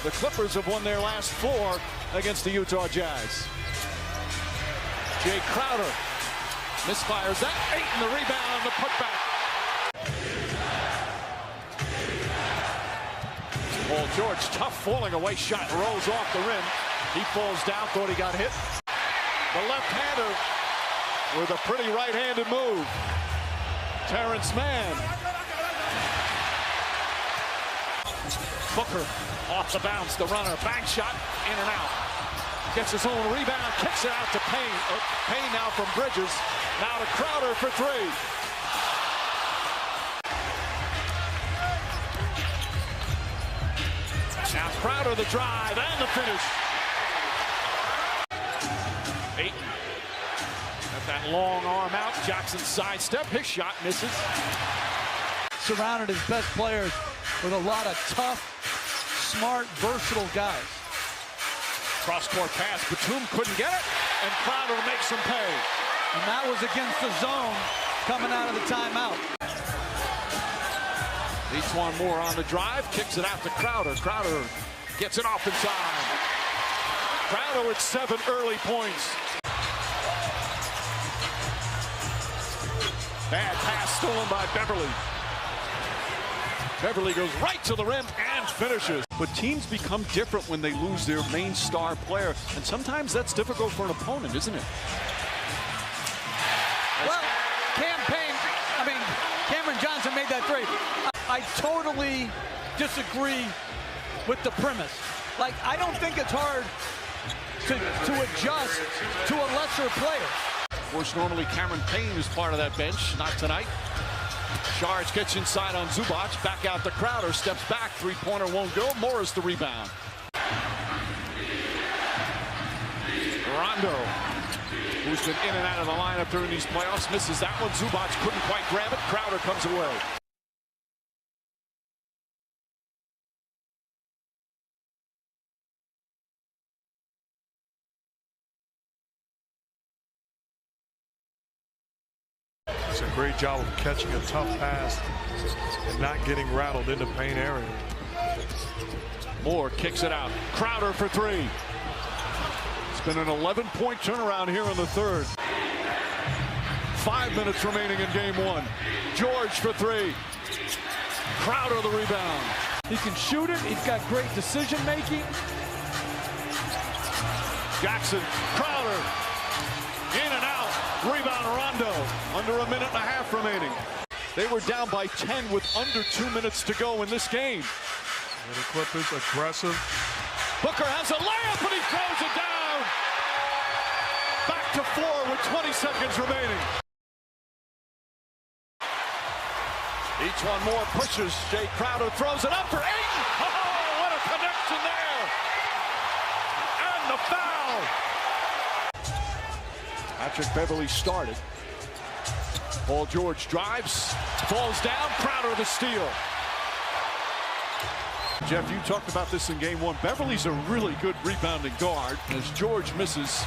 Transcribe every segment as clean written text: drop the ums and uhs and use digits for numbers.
The Clippers have won their last 4 against the Utah Jazz. Jay Crowder misfires that. Ayton the rebound, the putback. Paul George, tough falling away shot, rolls off the rim. He falls down, thought he got hit. The left-hander with a pretty right-handed move. Terrence Mann. Booker off the bounce, the runner, bank shot, in and out. Gets his own rebound, kicks it out to Payne. Payne now from Bridges. Now to Crowder for 3. Now Crowder the drive and the finish. Ayton. Got that long arm out. Jackson sidestep. His shot misses. Surrounded his best players with a lot of tough, smart, versatile guys. Cross-court pass. Batum couldn't get it, and Crowder makes him pay. And that was against the zone coming out of the timeout. Etuan Moore on the drive, kicks it out to Crowder. Crowder gets it off in time. Crowder with 7 early points. Bad pass stolen by Beverly. Beverly goes right to the rim and finishes. But teams become different when they lose their main star player. And sometimes that's difficult for an opponent, isn't it? Well, Cameron Johnson made that 3. I totally disagree with the premise. Like, I don't think it's hard to adjust to a lesser player. Of course, normally Cameron Payne is part of that bench. Not tonight. Sharge gets inside on Zubac. Back out to Crowder. Steps back. 3-pointer won't go. Morris the rebound. Rondo, who's been in and out of the lineup during these playoffs, misses that one. Zubac couldn't quite grab it. Crowder comes away. It's a great job of catching a tough pass and not getting rattled in the paint area. Moore kicks it out. Crowder for 3. It's been an 11-point turnaround here in the third. 5 minutes remaining in game 1. George for 3. Crowder the rebound. He can shoot it. He's got great decision making. Jackson, Crowder, in and out. Rebound Rondo. Under a minute and a half remaining. They were down by 10 with under 2 minutes to go in this game. And the Clippers aggressive. Booker has a layup and he throws it down. Back to 4 with 20 seconds remaining. Etuan Moore pushes. Jay Crowder throws it up for Ayton. Oh, what a connection there. And the foul. Patrick Beverly started. Paul George drives, falls down. Crowder the steal. Jeff, you talked about this in game 1. Beverly's a really good rebounding guard as George misses.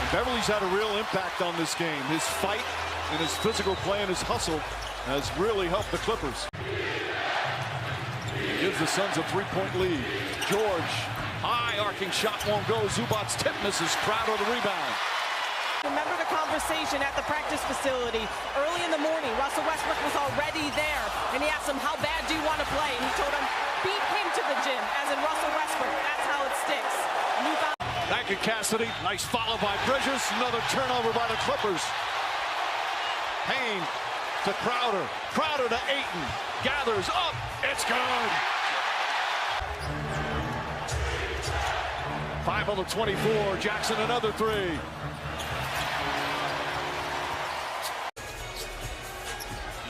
And Beverly's had a real impact on this game. His fight and his physical play and his hustle has really helped the Clippers. Gives the Suns a 3-point lead. George, high arcing shot won't go. Zubac's tip misses. Crowder the rebound. Remember the conversation at the practice facility early in the morning. Russell Westbrook was already there, and he asked him, how bad do you want to play? And he told him, beat him to the gym, as in Russell Westbrook. That's how it sticks. Thank you, Cassidy. Nice follow by Bridges. Another turnover by the Clippers. Payne to Crowder. Crowder to Ayton. Gathers up. It's good. 5 on the 24. Jackson another 3.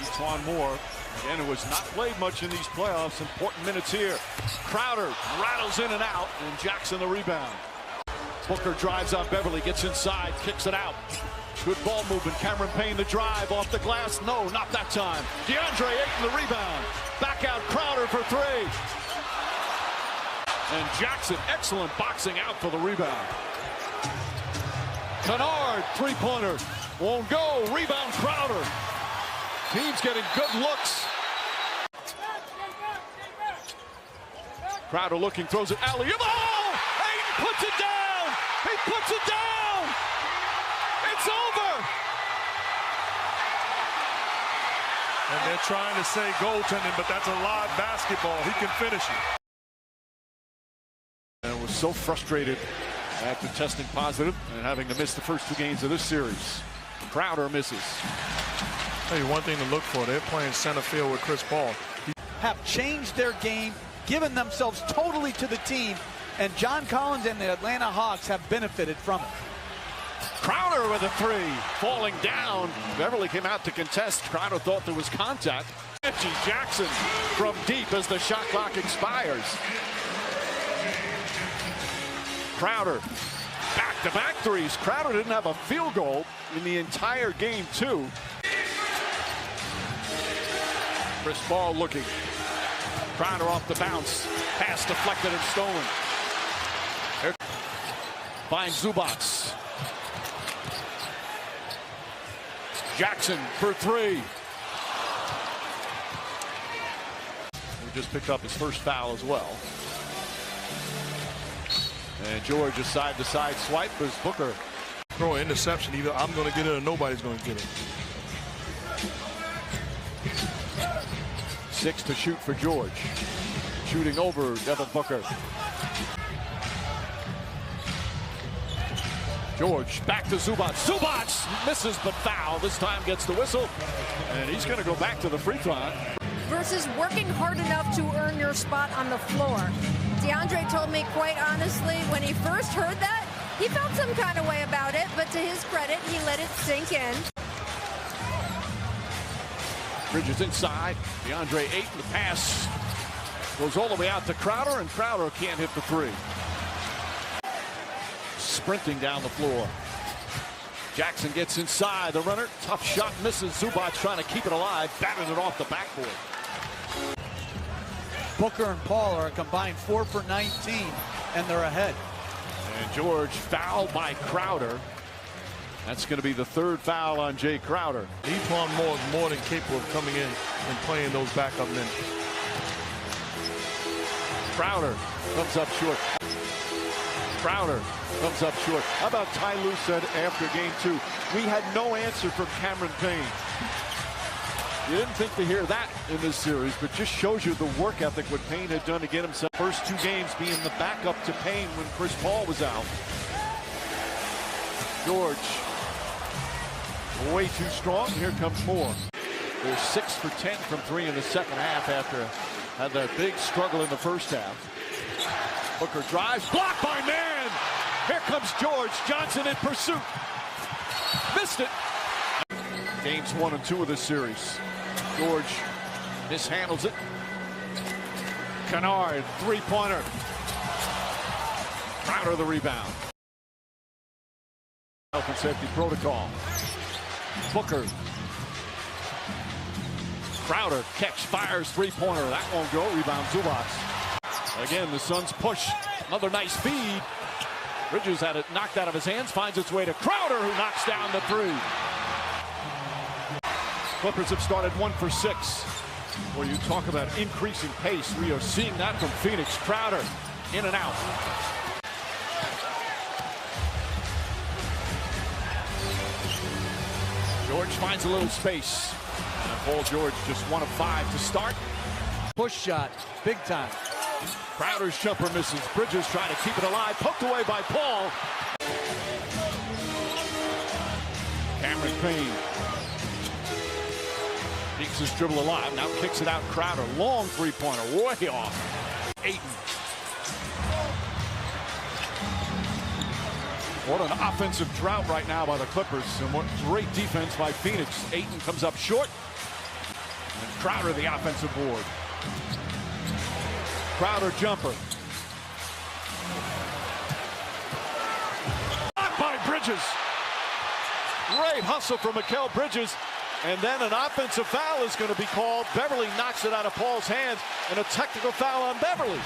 Etuan Moore, again, who has not played much in these playoffs. Important minutes here. Crowder rattles in and out, and Jackson the rebound. Booker drives on Beverly, gets inside, kicks it out. Good ball movement. Cameron Payne the drive off the glass. No, not that time. DeAndre Ayton the rebound. Back out Crowder for 3. And Jackson, excellent boxing out for the rebound. Kennard, 3-pointer. Won't go. Rebound Crowder. Team's getting good looks. Crowder looking, throws it alley-oop. Oh! Ayton puts it down! He puts it down! It's over! And they're trying to say goaltending, but that's a live basketball. He can finish it. And was so frustrated after testing positive and having to miss the first 2 games of this series. Crowder misses. Hey, one thing to look for, they're playing center field with Chris Paul. Have changed their game, given themselves totally to the team, and John Collins and the Atlanta Hawks have benefited from it. Crowder with a 3, falling down. Beverly came out to contest. Crowder thought there was contact. Reggie Jackson from deep as the shot clock expires. Crowder, back-to-back threes. Crowder didn't have a field goal in the entire game, too. Chris Paul looking. Crowder off the bounce. Pass deflected and stolen. Finds Zubac. Jackson for 3. He just picked up his first foul as well. And George, a side-to-side swipe as Booker. Throw an interception. Either I'm going to get it or nobody's going to get it. 6 to shoot for George. Shooting over Devin Booker. George back to Zubac. Zubac misses but foul. This time gets the whistle. And he's going to go back to the free throw line. Versus working hard enough to earn your spot on the floor. DeAndre told me quite honestly when he first heard that, he felt some kind of way about it, but to his credit, he let it sink in. Bridges inside. DeAndre Ayton, the pass goes all the way out to Crowder, and Crowder can't hit the 3. Sprinting down the floor. Jackson gets inside. The runner, tough shot, misses. Zubac trying to keep it alive, batting it off the backboard. Booker and Paul are a combined 4 for 19, and they're ahead. And George fouled by Crowder. That's going to be the 3rd foul on Jay Crowder. E'Twaun Moore is more than capable of coming in and playing those backup minutes. Crowder comes up short. Crowder comes up short. How about Ty Lue said after game 2, we had no answer from Cameron Payne. You didn't think to hear that in this series, but just shows you the work ethic what Payne had done to get himself. First 2 games being the backup to Payne when Chris Paul was out. George, way too strong. Here comes Moore. They're 6 for 10 from 3 in the second half after had that big struggle in the first half. Booker drives, blocked by Mann. Here comes George. Johnson in pursuit. Missed it. Games 1 and 2 of this series. George mishandles it. Kennard, 3-pointer. Crowder the rebound. Health and safety protocol. Booker. Crowder, catch, fires, 3-pointer. That won't go. Rebound, Zubac. Again, the Suns push. Another nice feed. Bridges had it knocked out of his hands. Finds its way to Crowder, who knocks down the 3. Clippers have started 1 for 6. Where you talk about increasing pace, we are seeing that from Phoenix. Crowder in and out. George finds a little space. And Paul George just 1 of 5 to start. Push shot, big time. Crowder's jumper misses. Bridges trying to keep it alive. Poked away by Paul. Cameron Payne keeps his dribble alive. Now kicks it out. Crowder. Long 3-pointer. Way off. Ayton. What an offensive drought right now by the Clippers. And what great defense by Phoenix. Ayton comes up short. And Crowder the offensive board. Crowder jumper. Blocked by Bridges. Great hustle from Mikal Bridges. And then an offensive foul is going to be called. Beverly knocks it out of Paul's hands. And a technical foul on Beverly.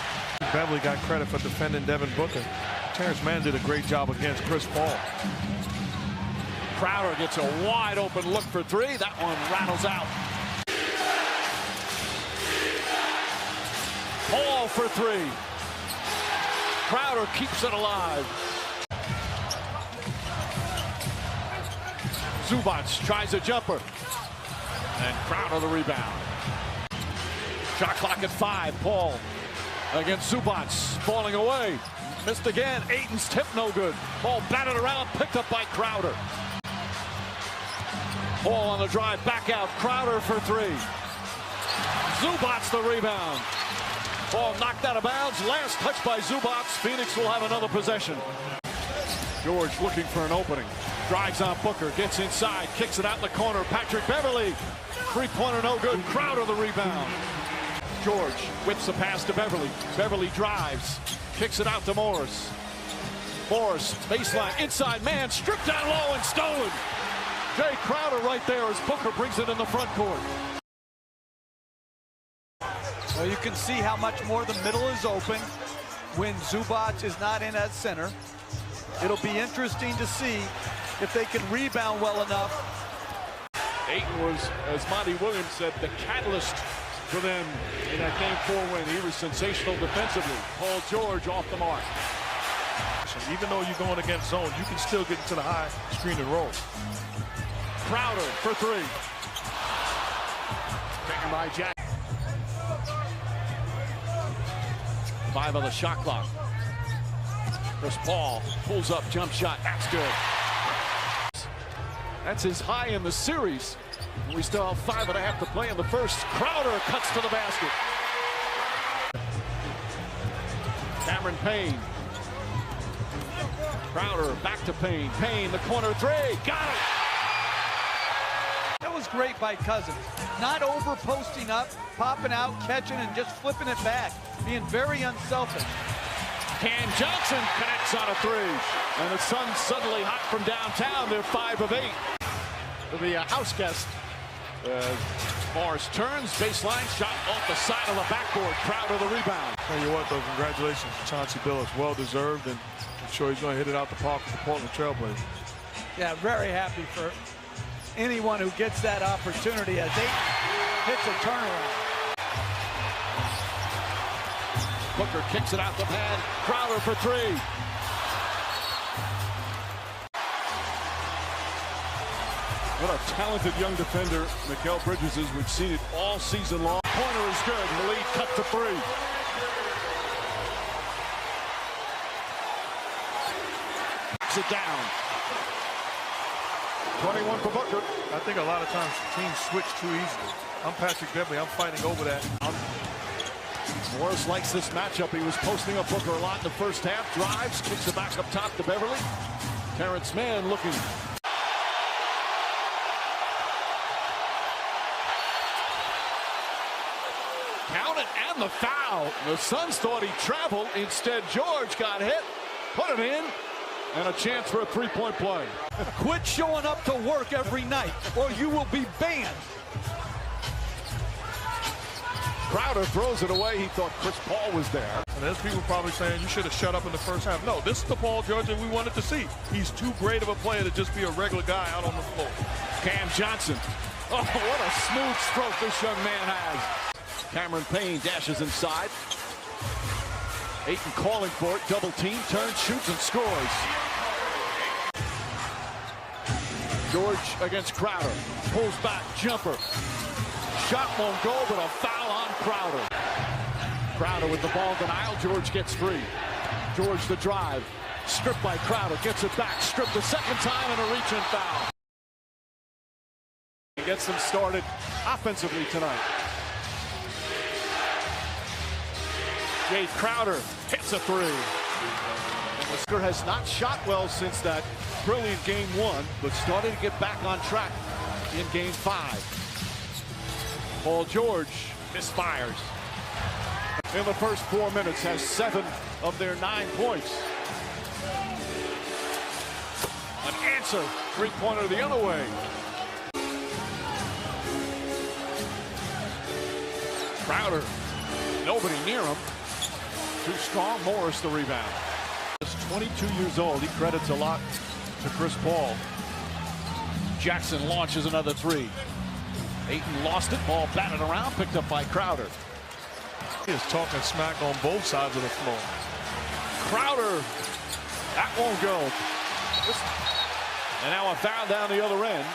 Beverly got credit for defending Devin Booker. Terrence Mann did a great job against Chris Paul. Crowder gets a wide open look for 3. That one rattles out. Paul for 3. Crowder keeps it alive. Zubac tries a jumper. And Crowder the rebound. Shot clock at 5. Paul against Zubac. Falling away. Missed again. Ayton's tip no good. Ball batted around. Picked up by Crowder. Paul on the drive. Back out. Crowder for 3. Zubac the rebound. Ball knocked out of bounds. Last touch by Zubac. Phoenix will have another possession. George looking for an opening. Drives on Booker. Gets inside. Kicks it out in the corner. Patrick Beverly. Three-pointer no good. Crowder the rebound. George whips the pass to Beverly. Beverly drives. Kicks it out to Morris. Morris, baseline, inside man, stripped down low and stolen. Jay Crowder right there as Booker brings it in the front court. Well, you can see how much more the middle is open when Zubac is not in at center. It'll be interesting to see if they can rebound well enough. Ayton was, as Monty Williams said, the catalyst for them in that Game 4 win. He was sensational defensively. Paul George off the mark. Even though you're going against zone, you can still get into the high screen and roll. Crowder for 3. Taken by Jack. 5 on the shot clock. Chris Paul pulls up, jump shot. That's good. That's his high in the series. We still have 5.5 to play in the first. Crowder cuts to the basket. Cameron Payne. Crowder back to Payne. Payne, the corner 3. Got it! That was great by Cousins. Not over posting up, popping out, catching, and just flipping it back. Being very unselfish. Cam Johnson connects on a 3. And the Suns suddenly hot from downtown. They're 5 of 8. To the house guest. Morris turns, baseline shot off the side of the backboard. Crowder the rebound. Tell you what, though, congratulations to Chauncey Billups. Well deserved, and I'm sure he's going to hit it out the park with the Portland Trailblazers. Yeah, very happy for anyone who gets that opportunity as Ayton hits a turnaround. Booker kicks it out the pad. Crowder for 3. What a talented young defender Mikal Bridges is. We've seen it all season long. Corner is good. Malik cut to 3. It down. 21 for Booker. I think a lot of times teams switch too easily. I'm Patrick Beverly. I'm fighting over that. Morris likes this matchup. He was posting up Booker a lot in the first half. Drives, kicks it back up top to Beverly. Terrence Mann looking. Count it, and the foul. The Suns thought he traveled. Instead, George got hit, put it in, and a chance for a 3-point play. Quit showing up to work every night, or you will be banned. Crowder throws it away. He thought Chris Paul was there. And there's people probably saying you should have shut up in the first half. No, this is the Paul George that we wanted to see. He's too great of a player to just be a regular guy out on the floor. Cam Johnson. Oh, what a smooth stroke this young man has. Cameron Payne dashes inside. Ayton calling for it. Double team. Turns, shoots, and scores. George against Crowder. Pulls back. Jumper. Shot won't go, but a foul on Crowder. Crowder with the ball denial. George gets free. George the drive. Stripped by Crowder. Gets it back. Stripped the second time and a reach-in foul. He gets them started offensively tonight. Jay Crowder hits a 3. Whisker has not shot well since that brilliant Game 1, but started to get back on track in Game 5. Paul George misfires. In the first 4 minutes, has 7 of their 9 points. An answer, 3-pointer the other way. Crowder, nobody near him. Too strong. Morris the rebound. He's 22 years old. He credits a lot to Chris Paul. Jackson launches another 3. Ayton lost it. Ball batted around. Picked up by Crowder. He is talking smack on both sides of the floor. Crowder, that won't go. And now a foul down the other end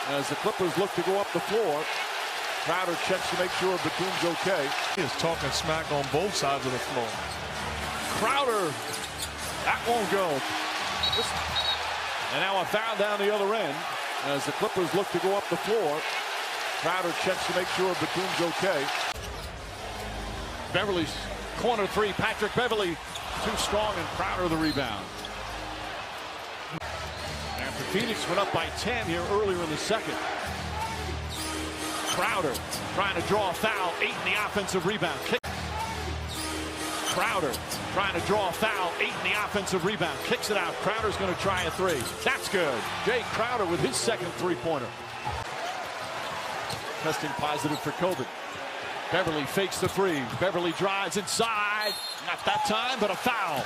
as the Clippers look to go up the floor. Crowder checks to make sure Batum's okay. He is talking smack on both sides of the floor. Crowder, that won't go. And now a foul down the other end as the Clippers look to go up the floor. Crowder checks to make sure Batum's okay. Beverly's corner three. Patrick Beverly too strong, and Crowder the rebound. After Phoenix went up by 10 here earlier in the second. Crowder trying to draw a foul. 8 in the offensive rebound. Crowder trying to draw a foul. 8 in the offensive rebound. Kicks it out. Crowder's going to try a three. That's good. Jay Crowder with his second three-pointer. Testing positive for COVID. Beverly fakes the three. Beverly drives inside. Not that time, but a foul.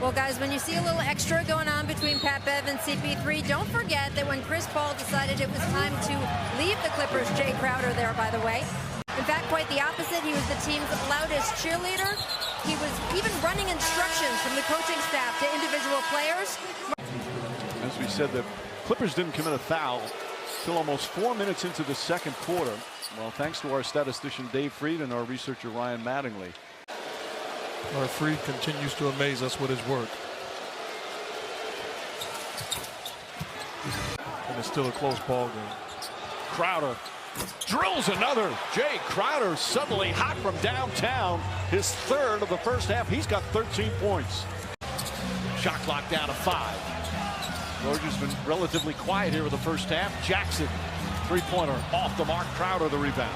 Well, guys, when you see a little extra going on between Pat Bev and CP3, don't forget that when Chris Paul decided it was time to leave the Clippers, Jay Crowder there, by the way. In fact, quite the opposite. He was the team's loudest cheerleader. He was even running instructions from the coaching staff to individual players. As we said, the Clippers didn't commit a foul till almost 4 minutes into the second quarter. Well, thanks to our statistician Dave Freed and our researcher Ryan Mattingly. Our Freed continues to amaze us with his work. And it's still a close ball game. Crowder drills another. Jay Crowder suddenly hot from downtown. His third of the first half. He's got 13 points. Shot clock down to 5. Georgia's been relatively quiet here in the first half. Jackson, three-pointer off the mark. Crowder the rebound.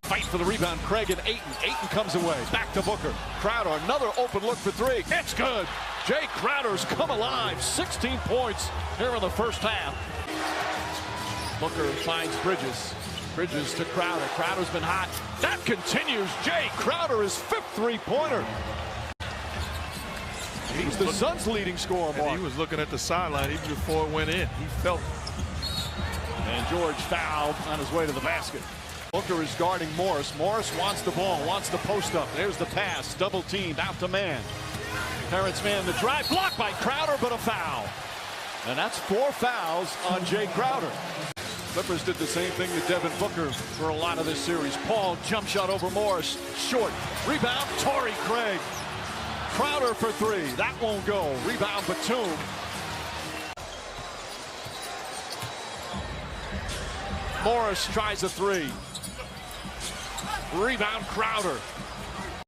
Fight for the rebound. Craig and Ayton. Ayton comes away. Back to Booker. Crowder, another open look for three. It's good. Jay Crowder's come alive. 16 points here in the first half. Booker finds Bridges. Bridges to Crowder. Crowder's been hot. That continues. Jay Crowder, his fifth three-pointer. He's the Suns' leading scorer, Mark. He was looking at the sideline even before it went in. He felt it. And George fouled on his way to the basket. Booker is guarding Morris. Morris wants the ball, wants the post up. There's the pass. Double teamed out to Mann. Terrence Mann, the drive blocked by Crowder, but a foul. And that's 4 fouls on Jay Crowder. Clippers did the same thing to Devin Booker for a lot of this series. Paul jump shot over Morris. Short. Rebound, Torrey Craig. Crowder for three. That won't go. Rebound, Batum. Morris tries a three. Rebound, Crowder.